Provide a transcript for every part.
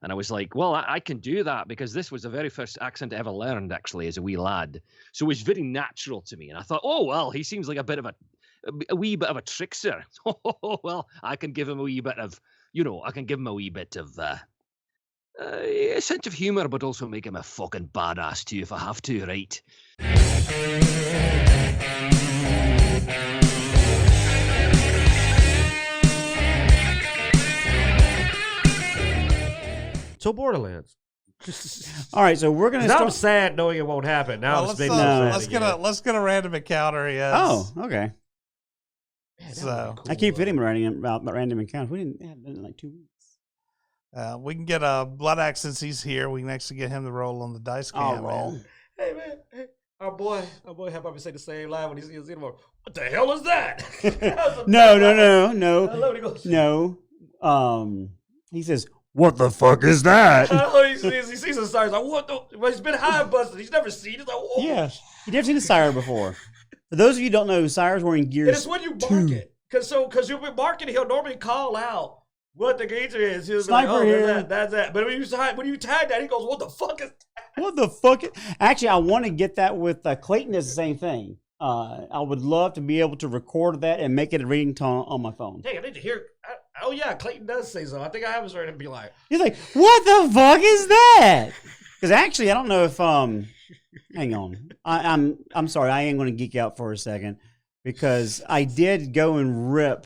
And I was like, well, I can do that because this was the very first accent I ever learned, actually, as a wee lad. So it was very natural to me. And I thought, oh, well, he seems like a wee bit of a trickster. Well, I can give him a wee bit of, I can give him a wee bit of a sense of humor, but also make him a fucking badass too if I have to, right? So Borderlands. All right, so we're gonna. I'm sad knowing it won't happen. Now well, let's get a random encounter. Yes. Oh, okay. Man, so cool. I keep hitting about random encounters. We didn't have it in like 2 weeks. We can get a Blood Axe since he's here. We can actually get him to roll on the dice cam. Man. Hey man, hey. Our boy have probably say the same line when he sees him. What the hell is that? No. He says, "What the fuck is that?" He sees a siren. He's like, what the? Well, he's been high busted. He's never seen it. He's like, whoa. Yeah, he never seen a sire before. For those of you who don't know, sire's wearing gears. And it's when you mark it, because you've been marking, he'll normally call out what the gauge is. He'll be like, oh, here. That's that. But when you tag that, he goes, what the fuck is that? What the fuck? Actually, I want to get that with Clayton. Is the same thing. I would love to be able to record that and make it a ringtone on my phone. Hey, I need to hear. Oh yeah, Clayton does say so. I think I have heard him be like, he's like, "What the fuck is that?" Because actually, I don't know if hang on, I'm sorry, I am going to geek out for a second because I did go and rip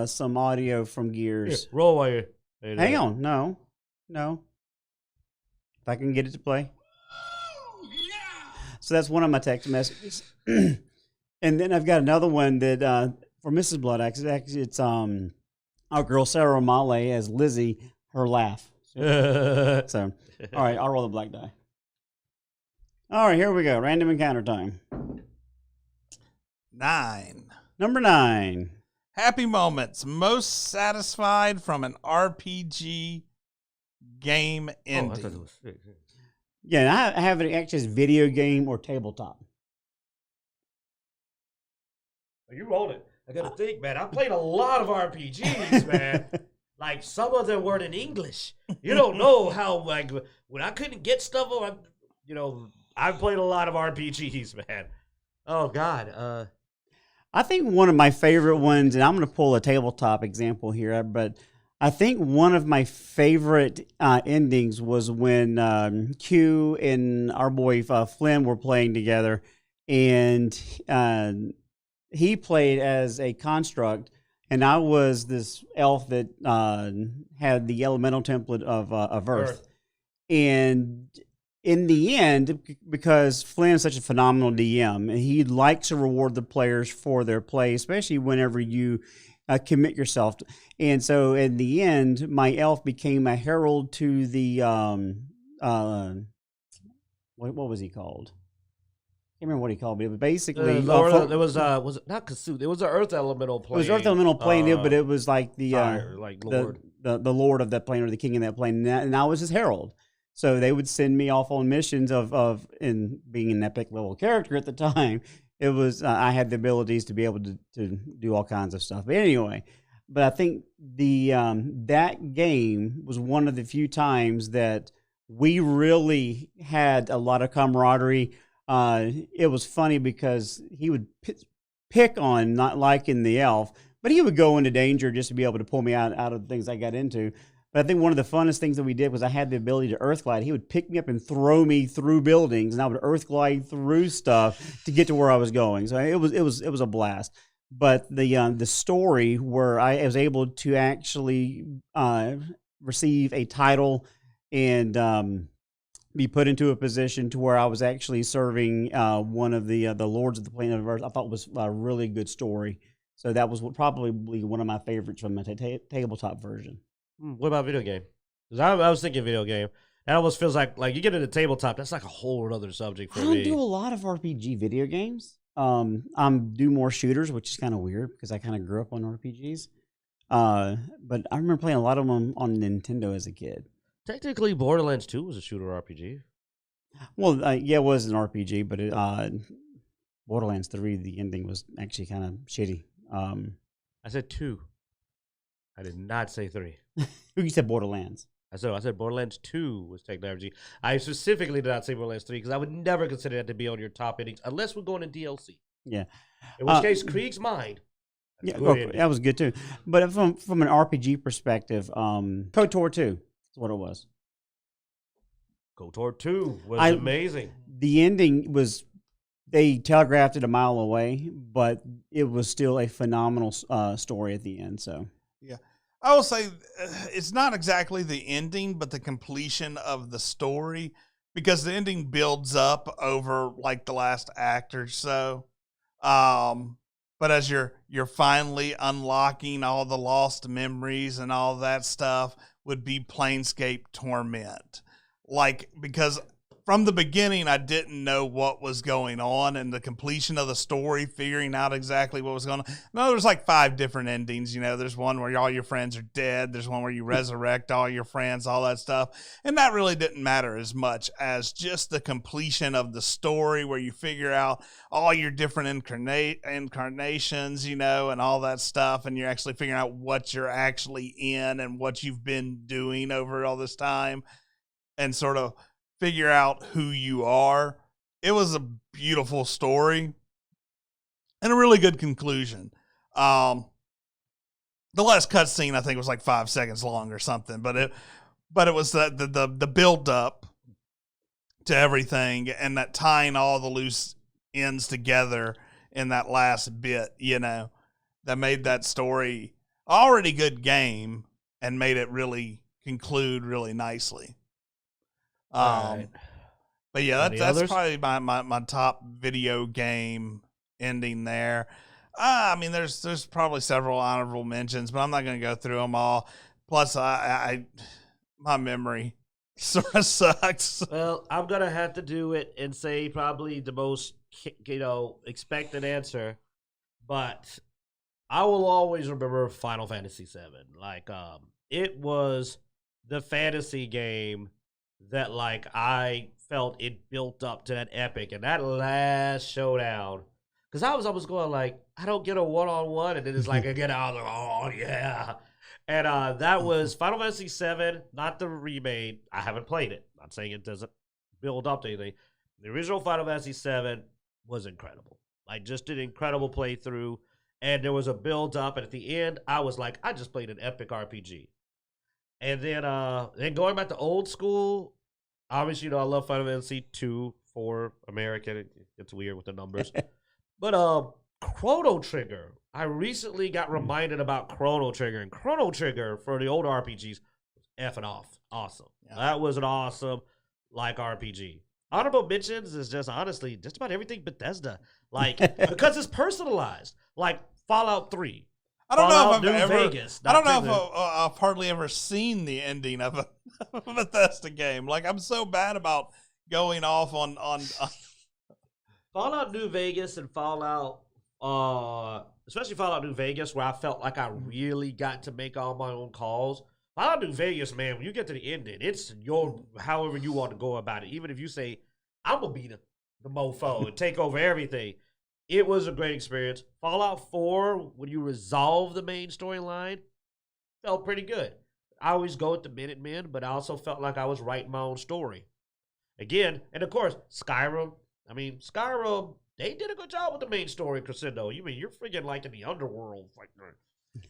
some audio from Gears. Here, roll while you. Hang on, no. If I can get it to play. So that's one of my text messages, and then I've got another one that for Mrs. Blood Axe. Actually, it's our girl Sarah O'Malley as Lizzie, her laugh. So, all right, I'll roll the black die. All right, here we go. Random encounter time. 9. Number 9. Happy moments. Most satisfied from an RPG game ending. I thought it was 6. Yeah, I have it actually as video game or tabletop. You rolled it. I gotta think, man. I played a lot of RPGs, man. Like some of them weren't in English. You don't know how like when I couldn't get stuff on. I played a lot of RPGs, man. Oh God. I think one of my favorite ones, and I'm going to pull a tabletop example here, but I think one of my favorite endings was when Q and our boy Flynn were playing together, and he played as a construct, and I was this elf that had the elemental template of Earth. And in the end, because Flynn is such a phenomenal DM, and he likes to reward the players for their play, especially whenever you commit yourself. And so in the end, my elf became a herald to the, what was he called? I can't remember what he called me, but basically, it was it not Kasut? It was an Earth Elemental plane. It was Earth Elemental plane, but it was like the fire, like Lord, the Lord of that plane or the King of that plane, and I was his herald. So they would send me off on missions of in being an epic level character at the time. It was I had the abilities to be able to do all kinds of stuff. But anyway, I think the that game was one of the few times that we really had a lot of camaraderie. It was funny because he would pick on not liking the elf, but he would go into danger just to be able to pull me out of the things I got into. But I think one of the funnest things that we did was I had the ability to earth glide. He would pick me up and throw me through buildings, and I would earth glide through stuff to get to where I was going. So it was a blast. But the story where I was able to actually receive a title and be put into a position to where I was actually serving one of the lords of the planet of Earth, I thought was a really good story. So that was probably one of my favorites from my tabletop version. What about video game? Because I was thinking video game. That almost feels like you get into tabletop. That's like a whole other subject for me. I don't do a lot of RPG video games. I do more shooters, which is kind of weird because I kind of grew up on RPGs. But I remember playing a lot of them on Nintendo as a kid. Technically, Borderlands 2 was a shooter RPG. Well, yeah, it was an RPG, but Borderlands 3, the ending was actually kind of shitty. I said 2. I did not say 3. You said Borderlands. I said Borderlands 2 was technology. I specifically did not say Borderlands 3 because I would never consider that to be on your top endings unless we're going to DLC. Yeah. In which case, Krieg's Mind. Yeah, that was good too. But from an RPG perspective, KOTOR 2 is what it was. KOTOR 2 was amazing. The ending was, they telegraphed it a mile away, but it was still a phenomenal story at the end. So yeah, I will say it's not exactly the ending, but the completion of the story, because the ending builds up over like the last act or so. But as you're finally unlocking all the lost memories and all that stuff, would be Planescape Torment. Like, because from the beginning, I didn't know what was going on, and the completion of the story, figuring out exactly what was going on. No, there's like 5 different endings. You know, there's one where all your friends are dead. There's one where you resurrect all your friends, all that stuff. And that really didn't matter as much as just the completion of the story, where you figure out all your different incarnations, you know, and all that stuff. And you're actually figuring out what you're actually in and what you've been doing over all this time, and sort of figure out who you are. It was a beautiful story and a really good conclusion. The last cutscene, I think, was like 5 seconds long or something, but it was the build up to everything, and that tying all the loose ends together in that last bit, you know, that made that story already good game and made it really conclude really nicely. Right. But yeah, Any that's others? probably my top video game ending there. I mean, there's probably several honorable mentions, but I'm not going to go through them all. Plus, I my memory sort of sucks. Well, I'm going to have to do it and say probably the most, expected answer. But I will always remember Final Fantasy VII. Like, it was the fantasy game that, like, I felt it built up to that epic. And that last showdown, because I was almost going like, I don't get a one-on-one, and then it's like, I get out of oh, yeah. And that was Final Fantasy VII, not the remake. I haven't played it. I'm not saying it doesn't build up to anything. The original Final Fantasy VII was incredible. Like, just an incredible playthrough. And there was a build-up, and at the end, I was like, I just played an epic RPG. And then going back to old school, obviously, I love Final Fantasy 2 for American. It gets weird with the numbers. But Chrono Trigger, I recently got reminded about Chrono Trigger. And Chrono Trigger for the old RPGs was effing awesome. Yeah. That was an awesome, like, RPG. Honorable mentions is just, honestly, just about everything Bethesda. Like, because it's personalized. Like, Fallout 3. I don't know if I've New ever. Vegas, I don't know if I've hardly ever seen the ending of a Bethesda game. Like, I'm so bad about going off on Fallout New Vegas and Fallout, especially Fallout New Vegas, where I felt like I really got to make all my own calls. Fallout New Vegas, man, when you get to the ending, it's your however you want to go about it. Even if you say, I'm gonna be the mofo and take over everything. It was a great experience. Fallout 4, when you resolve the main storyline, felt pretty good. I always go with the Minutemen, but I also felt like I was writing my own story. Again, and of course, Skyrim. I mean, Skyrim, they did a good job with the main story, Crescendo. You mean, you're freaking like in the underworld.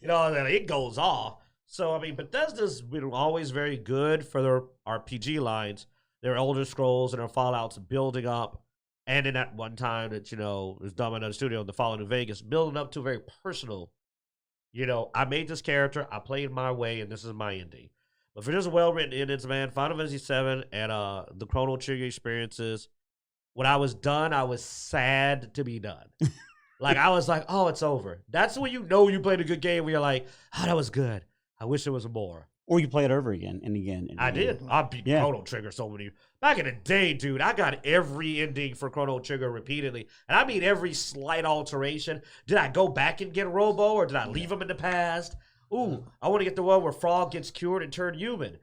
It goes off. So, I mean, Bethesda's been always very good for their RPG lines, their Elder Scrolls and their Fallouts building up. And in that one time that, was done by another studio in the Fallout New Vegas, building up to a very personal, I made this character, I played my way, and this is my ending. But for just well-written endings, man, Final Fantasy VII and the Chrono Trigger experiences, when I was done, I was sad to be done. Like, I was like, oh, it's over. That's when you know you played a good game, where you're like, oh, that was good. I wish there was more. Or you play it over again and again. And I did. I beat Chrono Trigger so many. Back in the day, dude, I got every ending for Chrono Trigger repeatedly. And I mean every slight alteration. Did I go back and get Robo, or did I leave him in the past? Ooh, I want to get the one where Frog gets cured and turned human.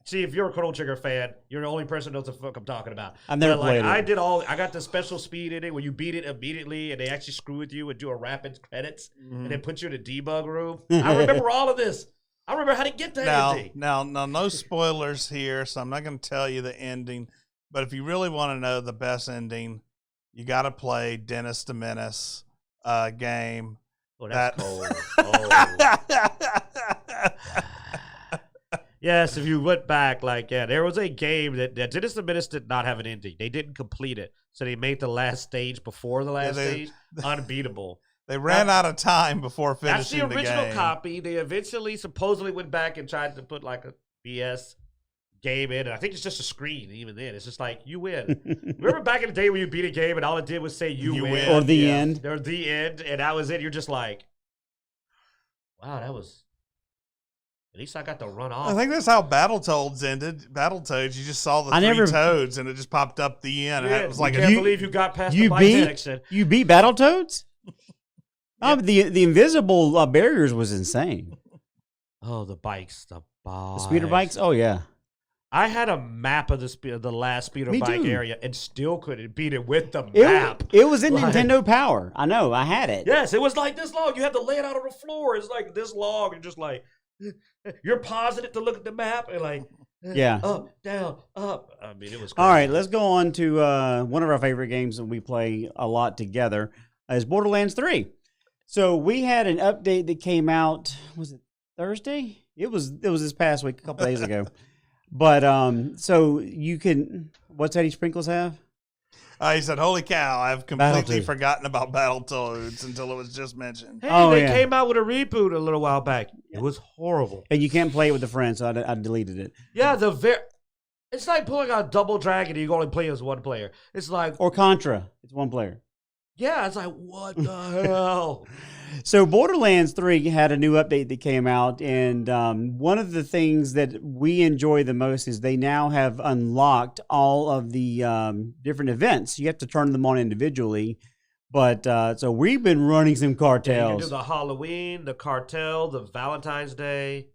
See, if you're a Chrono Trigger fan, you're the only person who knows what the fuck I'm talking about. I've never played it. I got the special speed ending where you beat it immediately and they actually screw with you and do a rapid credits and then put you in a debug room. I remember all of this. I remember how to get that ending. Now, no spoilers here, so I'm not going to tell you the ending. But if you really want to know the best ending, you got to play Dennis the Menace game. Oh, that's cold. Oh. Yes, if you went back, there was a game that Dennis the Menace did not have an ending. They didn't complete it, so they made the last stage before the last stage unbeatable. They ran out of time before finishing the game. That's the original copy. They eventually supposedly went back and tried to put like a BS game in. And I think it's just a screen even then. It's just like, you win. Remember back in the day when you beat a game and all it did was say you win? Or the end. Or the end, and that was it. You're just like, wow, that was... At least I got to run off. I think that's how Battletoads ended. Battletoads, you just saw the three toads and it just popped up the end. Yeah, it was like I can't believe you got past the bike section. You beat Battletoads? Oh, the invisible barriers was insane. Oh, the bikes. The speeder bikes? Oh, yeah. I had a map of the last speeder bike area and still couldn't beat it with the map. It was in Nintendo Power. I know. I had it. Yes, it was like this long. You had to lay it out on the floor. It's like this long. And just like, you're pausing it to look at the map and like, yeah, up, down, up. I mean, it was crazy. All right, let's go on to one of our favorite games that we play a lot together is Borderlands 3. So we had an update that came out, was it Thursday? It was this past week, a couple days ago. But so you can, what's Eddie Sprinkles have? He said, "Holy cow! I've completely forgotten about Battletoads until it was just mentioned." Hey, they came out with a reboot a little while back. It was horrible, and you can't play it with a friend, so I deleted it. Yeah, it's like pulling out Double Dragon. And you can only play as one player. It's like or Contra. It's one player. Yeah, it's like what the hell. So Borderlands 3 had a new update that came out, and one of the things that we enjoy the most is they now have unlocked all of the different events. You have to turn them on individually, but so we've been running some cartels. You can do the Halloween, the cartel, the Valentine's Day.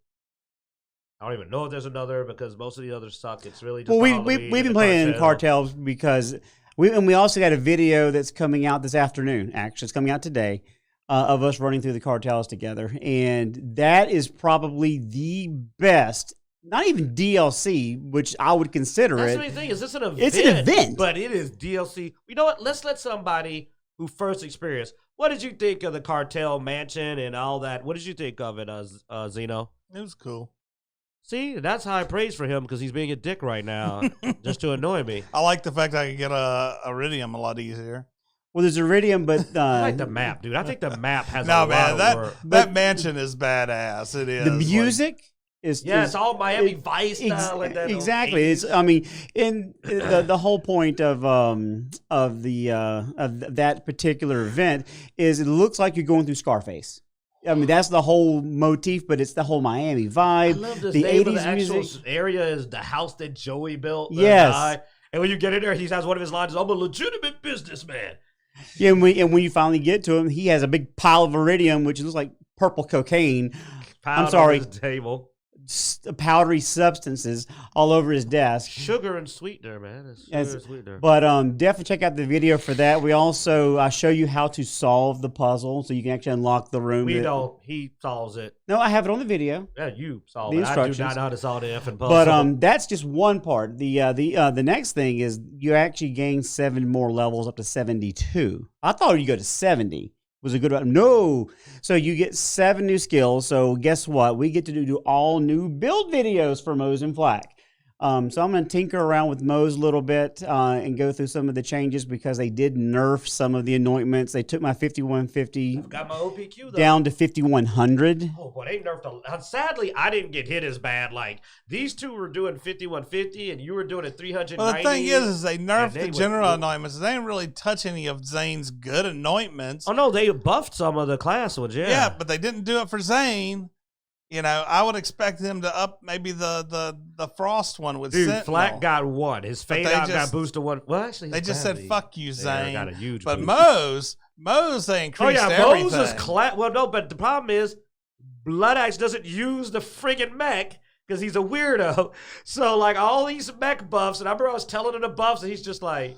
I don't even know if there's another because most of the others suck. It's really just we've been playing cartels because we also got a video that's coming out this afternoon. Actually, it's coming out today. Of us running through the cartels together. And that is probably the best, not even DLC, which I would consider That's it. That's the thing. Is this an event? It's an event. But it is DLC. You know what? Let's let somebody who first experienced. What did you think of the cartel mansion and all that? What did you think of it, Zeno? It was cool. See, that's high praise for him because he's being a dick right now just to annoy me. I like the fact I could get a Iridium a lot easier. Well, there's Iridium, but I like the map, dude. I think the map has a lot of work. That mansion is badass. It is. The music is it's all Miami Vice style. Like that exactly. It's in the whole point of that particular event is it looks like you're going through Scarface. I mean, that's the whole motif, but it's the whole Miami vibe. I love this the name 80s of the actual music. Area is the house that Joey built. Yes. And when you get in there, he has one of his lines, "I'm a legitimate businessman." Yeah, and when you finally get to him, he has a big pile of iridium, which looks like purple cocaine. I'm sorry, on his table. Powdery substances all over his desk. Sugar and sweetener, man. It's sugar and sweetener. But definitely check out the video for that. We also show you how to solve the puzzle, so you can actually unlock the room. He solves it. No, I have it on the video. Yeah, you solve it. I do not know how to solve the effing puzzle. But that's just one part. The next thing is you actually gain 7 more levels up to 72. I thought you'd go to 70. Was a good one. No. So you get 7 new skills. So guess what? We get to do all new build videos for Mose and Flack. So I'm going to tinker around with Mose a little bit and go through some of the changes because they did nerf some of the anointments. They took my 5150 I've got my OPQ, though. down to 5100. Oh, boy, they nerfed sadly, I didn't get hit as bad. Like, these two were doing 5150 and you were doing it 390. Well, the thing is they nerfed the general anointments. They didn't really touch any of Zane's good anointments. Oh, no, they buffed some of the class ones, yeah. Yeah, but they didn't do it for Zane. You know, I would expect them to up maybe the frost one with Dude, Sentinel. Flack got 1. His fade out got boosted 1. Well, actually, they just said, "Fuck you, Zane." Got a huge but boost. Mose, they increased everything. Mose is well, no, but the problem is Blood Axe doesn't use the friggin' mech because he's a weirdo. So, like, all these mech buffs, and I remember I was telling him the buffs, and he's just like,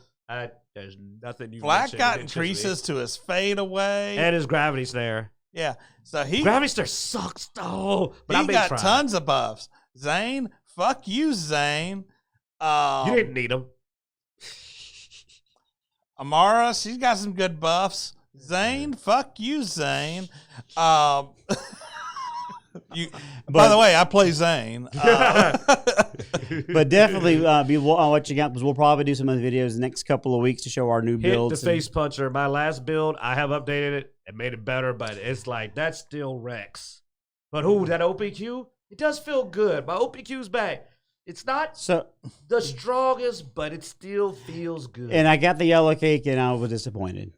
there's nothing you Flack got increases to his fade away. And his gravity snare. Yeah. So Gravister sucks though. But he got tons of buffs. Zane, fuck you, Zane. You didn't need him. Amara, she's got some good buffs. Zane, fuck you, Zane. By the way, I play Zane. But definitely be on what you got, because we'll probably do some of the videos the next couple of weeks to show our new builds. Hit the face puncher. My last build, I have updated it and made it better, but it's like, that's still Rex. But that OPQ, it does feel good. My OPQ's back. It's not the strongest, but it still feels good. And I got the yellow cake, and I was disappointed.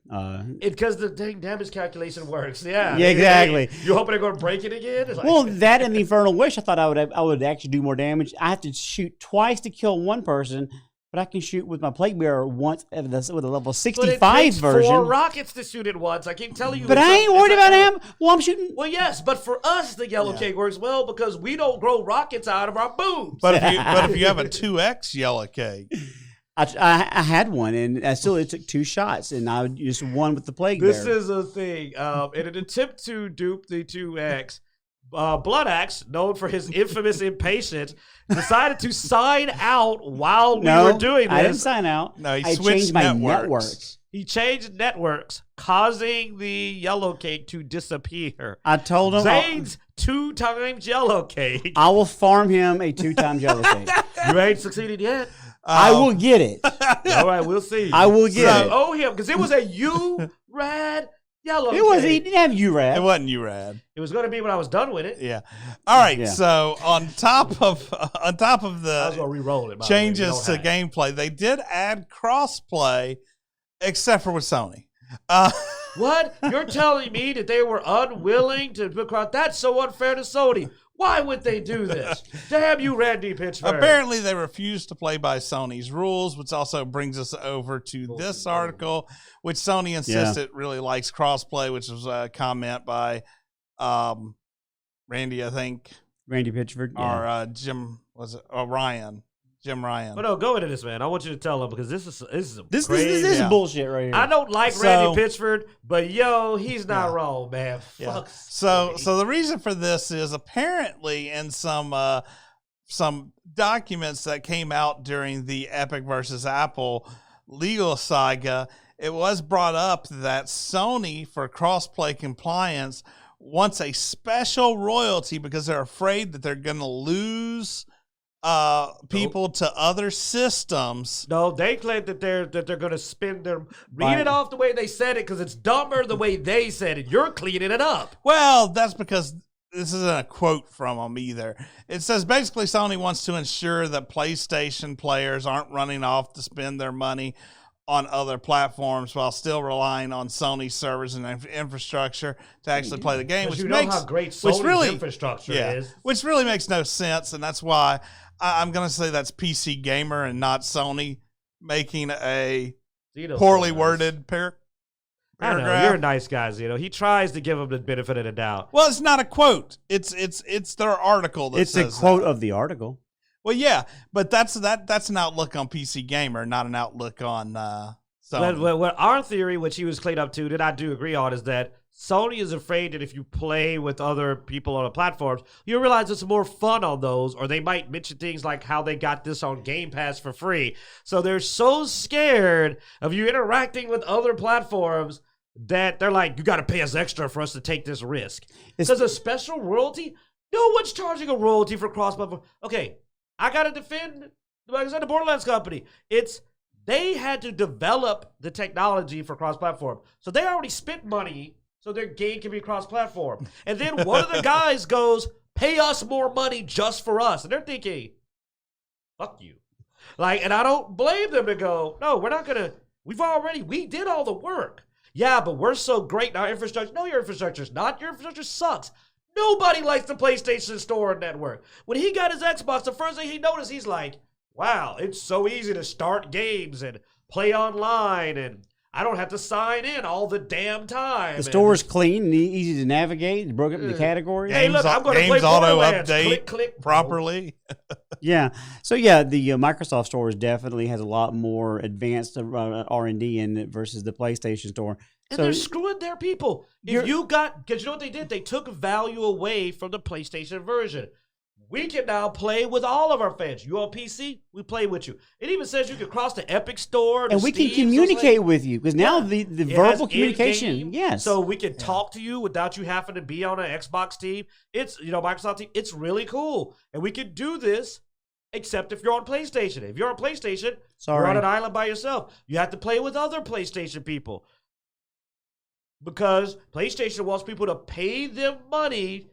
Because the dang damage calculation works. Yeah. Yeah, exactly. You hoping they're going to break it again? Like, well, that and the Infernal Wish, I thought I would actually do more damage. I have to shoot twice to kill one person, but I can shoot with my Plague Bearer once with a level 65 but it takes version. 4 rockets to shoot it once. I keep telling you. But I ain't worried about him. Well, I'm shooting. Well, yes, but for us, the yellow cake works well because we don't grow rockets out of our boobs. But if you have a 2x yellow cake. I had one, and it took 2 shots, and I just won with the Plague Bearer. This is a thing. In an attempt to dupe the 2X, Blood Axe, known for his infamous impatience, decided to sign out while we were doing this. I didn't sign out. No, I changed my networks. He changed networks, causing the yellow cake to disappear. I told him Zane's 2 times yellow cake. I will farm him a 2 times yellow cake. You ain't succeeded yet. I will get it. All right, we'll see. I will get it. Oh, him, because it was a U-Rad yellow cake. He didn't have URAD. It wasn't URAD. It was going to be when I was done with it. Yeah. All right. Yeah. So on top of the I was gonna re-roll it, changes to gameplay, they did add crossplay, except for with Sony. What? You're telling me that they were unwilling to put cross? That's so unfair to Sony. Why would they do this? Damn you, Randy Pitchford. Apparently, they refused to play by Sony's rules, which also brings us over to this article, which Sony insists it really likes crossplay, which was a comment by Randy, I think. Randy Pitchford. Or Jim, Ryan. Jim Ryan. But no, go into this, man. I want you to tell him because this is this crazy. This is bullshit right here. I don't like Randy Pitchford, but he's not wrong, man. Fuck. So the reason for this is apparently in some documents that came out during the Epic versus Apple legal saga, it was brought up that Sony, for crossplay compliance, wants a special royalty because they're afraid that they're going to lose people to other systems. No, they claim that they're going to spend their read it off the way they said it because it's dumber the way they said it. You're cleaning it up. Well, that's because this isn't a quote from them either. It says basically Sony wants to ensure that PlayStation players aren't running off to spend their money on other platforms while still relying on Sony servers and infrastructure to actually play the game. Which makes how great Sony's infrastructure is. Which really makes no sense, and that's why I'm going to say that's PC Gamer and not Sony making a poorly worded paragraph. I know, you're a nice guy, Zeno. He tries to give them the benefit of the doubt. Well, it's not a quote. It's their article that says it's a quote of the article. Well, yeah, but that's an outlook on PC Gamer, not an outlook on Sony. Well, our theory, which he was cleaned up to, that I do agree on, is that Sony is afraid that if you play with other people on the platforms, you realize it's more fun on those, or they might mention things like how they got this on Game Pass for free. So they're so scared of you interacting with other platforms that they're like, you got to pay us extra for us to take this risk. Because a special royalty? No one's charging a royalty for cross-platform. Okay, I got to defend, like I said, the Borderlands company. They had to develop the technology for cross-platform. So they already spent money so their game can be cross-platform. And then one of the guys goes, pay us more money just for us. And they're thinking, fuck you. And I don't blame them to go, no, we're not going to, we did all the work. Yeah, but we're so great in our infrastructure. No, your infrastructure's not. Your infrastructure sucks. Nobody likes the PlayStation Store network. When he got his Xbox, the first thing he noticed, he's like, wow, it's so easy to start games and play online, and I don't have to sign in all the damn time. The store's clean and easy to navigate. It's broken up into categories. Hey, look, I'm going to play Borderlands. Click properly. Yeah. So, yeah, the Microsoft store definitely has a lot more advanced R&D in it versus the PlayStation store. And they're screwing their people. If you got, because you know what they did? They took value away from the PlayStation version. We can now play with all of our fans. You on PC? We play with you. It even says you can cross the Epic Store. And we can communicate with you because now the verbal communication. In-game, yes. So we can talk to you without you having to be on an Xbox team. It's, Microsoft team. It's really cool. And we can do this except if you're on PlayStation. If you're on PlayStation, you're on an island by yourself. You have to play with other PlayStation people. Because PlayStation wants people to pay them money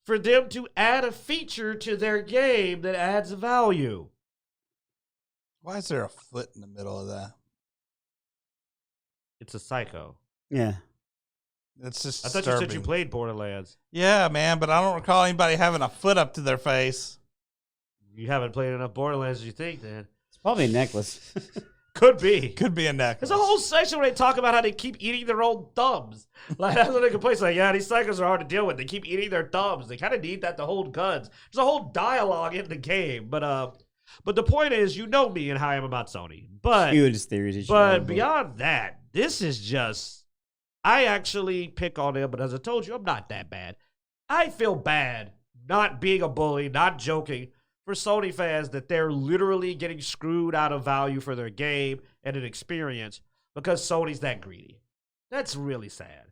for them to add a feature to their game that adds value. Why is there a foot in the middle of that? It's a psycho. Yeah. It's just I thought you said you played Borderlands. Yeah, man, but I don't recall anybody having a foot up to their face. You haven't played enough Borderlands as you think, then. It's probably a necklace. Could be. Could be a necklace. There's a whole section where they talk about how they keep eating their own thumbs. Like, that's what they complain. Like, yeah, these psychos are hard to deal with. They keep eating their thumbs. They kind of need that to hold guns. There's a whole dialogue in the game. But the point is, you know me and how I am about Sony. But beyond that, this is just, I actually pick on them, but as I told you, I'm not that bad. I feel bad not being a bully, not joking, for Sony fans that they're literally getting screwed out of value for their game and an experience because Sony's that greedy. That's really sad.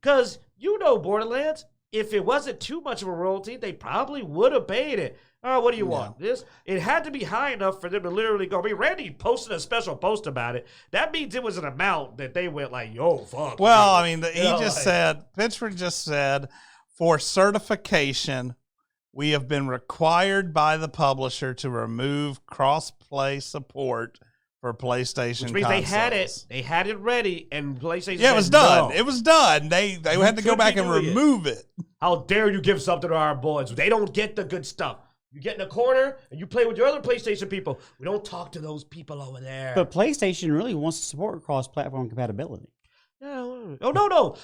Because Borderlands, if it wasn't too much of a royalty, they probably would have paid it. Oh, what do you want? This? It had to be high enough for them to literally go. I mean, Randy posted a special post about it. That means it was an amount that they went like, yo, fuck. Well, I mean, Pitchford just said, for certification, we have been required by the publisher to remove cross-play support for PlayStation Which means consoles. they had it ready, and PlayStation Yeah, it was done. No. It was done. They had to go back and remove it. How dare you give something to our boys? They don't get the good stuff. You get in a corner, and you play with your other PlayStation people. We don't talk to those people over there. But PlayStation really wants to support cross-platform compatibility. No.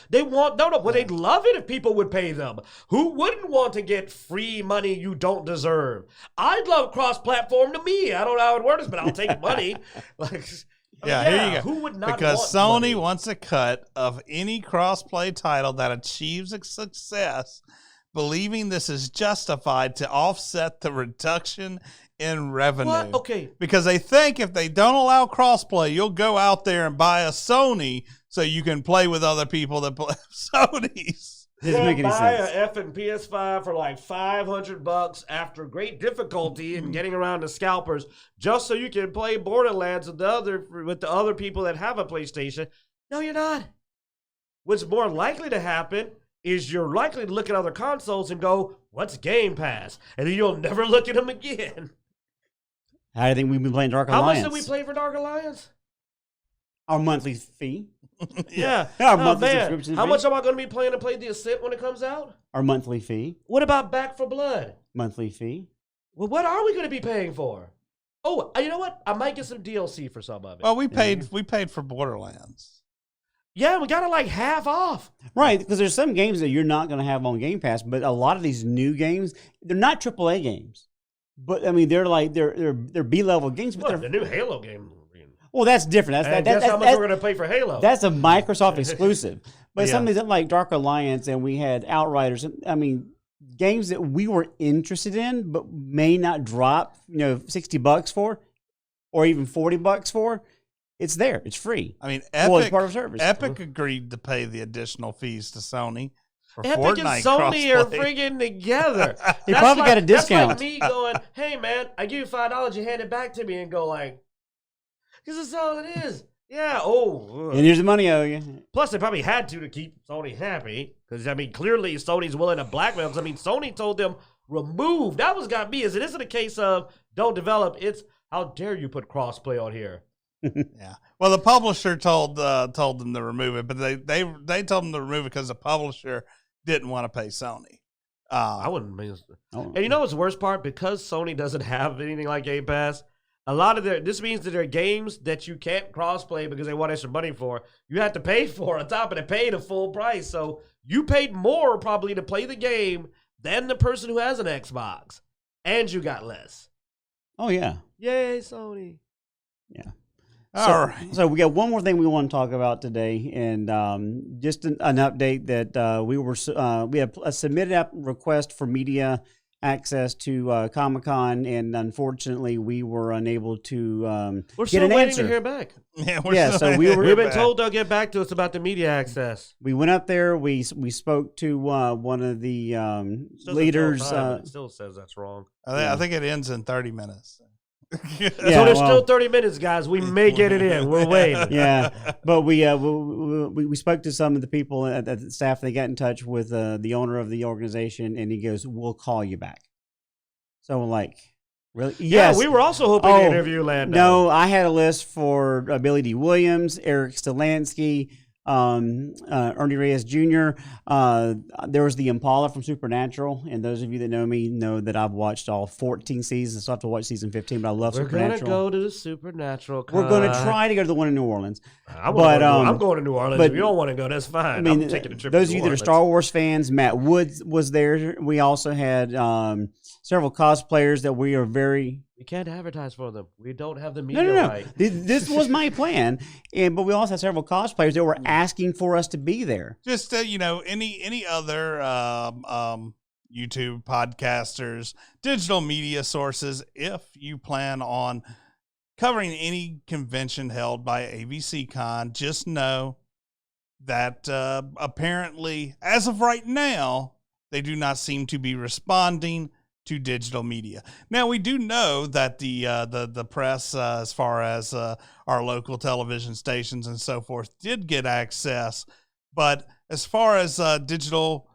They want Well, they'd love it if people would pay them. Who wouldn't want to get free money you don't deserve? I'd love cross-platform to me. I don't know how it works, but I'll take money. Here you go. Who would not? Because want Sony money? wants a cut of any cross-play title that achieves a success, believing this is justified to offset the reduction in revenue. What? Okay. Because they think if they don't allow crossplay, you'll go out there and buy a Sony so you can play with other people that play Sonys. Doesn't make any buy sense. a effing PS5 for like $500 after great difficulty in getting around the scalpers, just so you can play Borderlands with the other people that have a PlayStation. No, you're not. What's more likely to happen is you're likely to look at other consoles and go, "What's Game Pass?" And then you'll never look at them again. How do you think we've been playing Dark How Alliance? much did we play for Dark Alliance? Our monthly fee. Yeah. Our monthly subscription How fee. much am I going to be playing to play The Ascent when it comes out? Our monthly fee. What about Back for Blood? Monthly fee. Well, what are we going to be paying for? Oh, you know what? I might get some DLC for some of it. Well, we paid for Borderlands. Yeah, we got it like half off. Right, because there's some games that you're not going to have on Game Pass, but a lot of these new games, they're not AAA games. But I mean, they're B-level games. But What, the new Halo game. Well, that's different. That's how much we're going to pay for Halo. That's a Microsoft exclusive. But Yeah. some of these like Dark Alliance, and we had Outriders. I mean, games that we were interested in, but may not drop, $60 for, or even $40 for. It's there. It's free. I mean, it's part of service. Epic agreed to pay the additional fees to Sony for Epic Fortnite and Sony are crossplay. friggin' together. They probably got a discount. That's like me going, "Hey man, I give you $5, you hand it back to me," and go like, "Because that's all it is." Yeah. Oh. And here's the money, owe you. Plus, they probably had to keep Sony happy, because I mean, clearly Sony's willing to blackmail. 'Cause, I mean, Sony told them remove. That was got me. Is it isn't a case of don't develop. It's how dare you put crossplay on here. Yeah. Well, the publisher told them to remove it, but they told them to remove it because the publisher didn't want to pay Sony. I wouldn't. And you know what's the worst part? Because Sony doesn't have anything like Game Pass, a lot of this means that there are games that you can't crossplay because they want extra money for. You have to pay for on top of it, pay the full price. So you paid more probably to play the game than the person who has an Xbox, and you got less. Oh yeah. Yay, Sony. Yeah. All right. So we got one more thing we want to talk about today, and just an update that we have a submitted request for media access to Comic-Con, and unfortunately we were unable to We're get still an waiting answer. to hear back. Yeah, So we've been told they'll get back to us about the media access. We went up there. We spoke to one of the Still leaders. says time, but it still says that's wrong. I think it ends in 30 minutes. Yeah, So there's well- still 30 minutes, guys. We may get it in. We're waiting. Yeah, but we spoke to some of the people at the staff. They got in touch with the owner of the organization, and he goes, "We'll call you back." So we're like, really? Yeah, Yes. we were also hoping to interview Lando. No, I had a list for Billy D. Williams, Eric Stolansky, Ernie Reyes Jr. There was the Impala from Supernatural, and those of you that know me know that I've watched all 14 seasons. So I have to watch season 15, but I love We're Supernatural. gonna go to the Supernatural. We're going to try to go to the one in New Orleans. I'm going to New Orleans. but- If you don't want to go, that's fine. I mean, I'm taking a trip. those to of you New that are Orleans. Star Wars fans, Matt Woods was there. We also had several cosplayers that we are very. We can't advertise for them. We don't have the No, media no, no. right. This was my plan, but we also had several cosplayers that were asking for us to be there. Just any other YouTube podcasters, digital media sources, if you plan on covering any convention held by ABC Con, just know that apparently, as of right now, they do not seem to be responding to digital media. Now, we do know that the press, as far as our local television stations and so forth, did get access, but as far as digital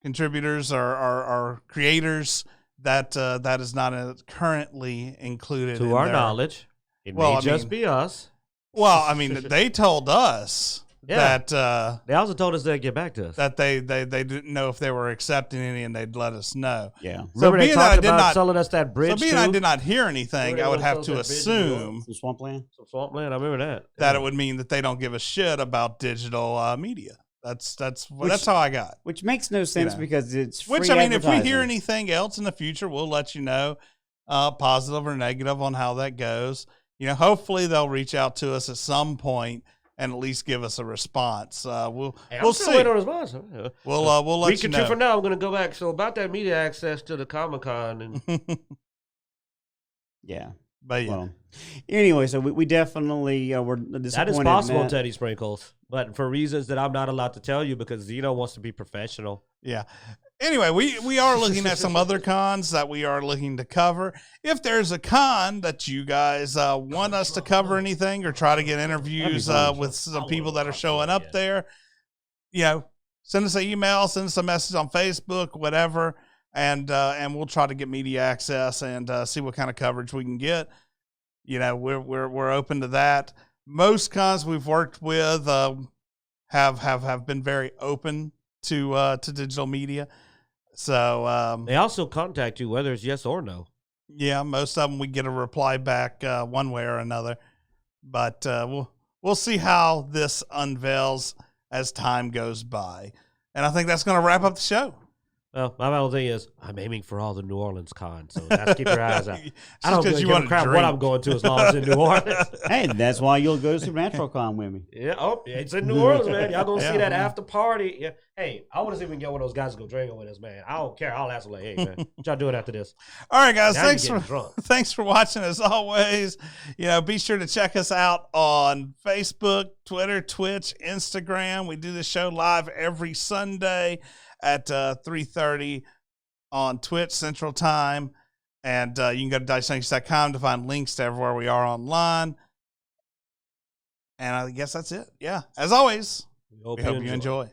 contributors or creators, that is not currently included. To our knowledge, it may just be us. Well, I mean, they told us. Yeah. That They also told us they'd get back to us. that they didn't know if they were accepting any, and they'd let us know. Yeah. So Remember they being that I talked did about not, selling us that bridge so being too? I did not hear anything, Remember I would they have sold to that bridge in New assume Some Swampland. Some Swampland, I remember that. that it would mean that they don't give a shit about digital media. That's how I got. Which makes no sense know. because it's free Which, I mean, if we hear advertising. anything else in the future, we'll let you know, positive or negative, on how that goes. Hopefully they'll reach out to us at some point and at least give us a response. We'll see. Waiting on a response. We'll let Week you or two know. from now, I'm going to go back. So about that media access to the Comic-Con. And Yeah. But yeah. Well, anyway, so we definitely were disappointed. that is in possible, that. Teddy Sprinkles. But for reasons that I'm not allowed to tell you because Zeno wants to be professional. Yeah. Anyway, we are looking at some other cons that we are looking to cover. If there's a con that you guys want us to cover anything or try to get interviews with some people that are showing up there, send us an email, send us a message on Facebook, whatever, and we'll try to get media access and see what kind of coverage we can get. We're open to that. Most cons we've worked with have been very open to digital media. So They also contact you whether it's yes or no. yeah, most of them we get a reply back one way or another. But we'll see how this unveils as time goes by. And I think that's going to wrap up the show. Well, my whole thing is I'm aiming for all the New Orleans cons, so that's keep your eyes out. I don't Because really you give want a to crap drink. what I'm going to as long as it's in New Orleans. Hey, that's why you'll go to Supernatural Con with me. Yeah, it's in New Orleans, man. Y'all gonna Yeah. see that after party. Yeah. Hey, I want to see if we can get one of those guys to go drinking with us, man. I don't care. I'll ask them like, hey, man, what y'all doing after this? All right, guys. Now you're Thanks getting for drunk. thanks for watching as always. Be sure to check us out on Facebook, Twitter, Twitch, Instagram. We do this show live every Sunday at 3:30 on Twitch Central Time. And you can go to Dicejunkies.com to find links to everywhere we are online. And I guess that's it. Yeah. As always, We hope we hope you enjoy.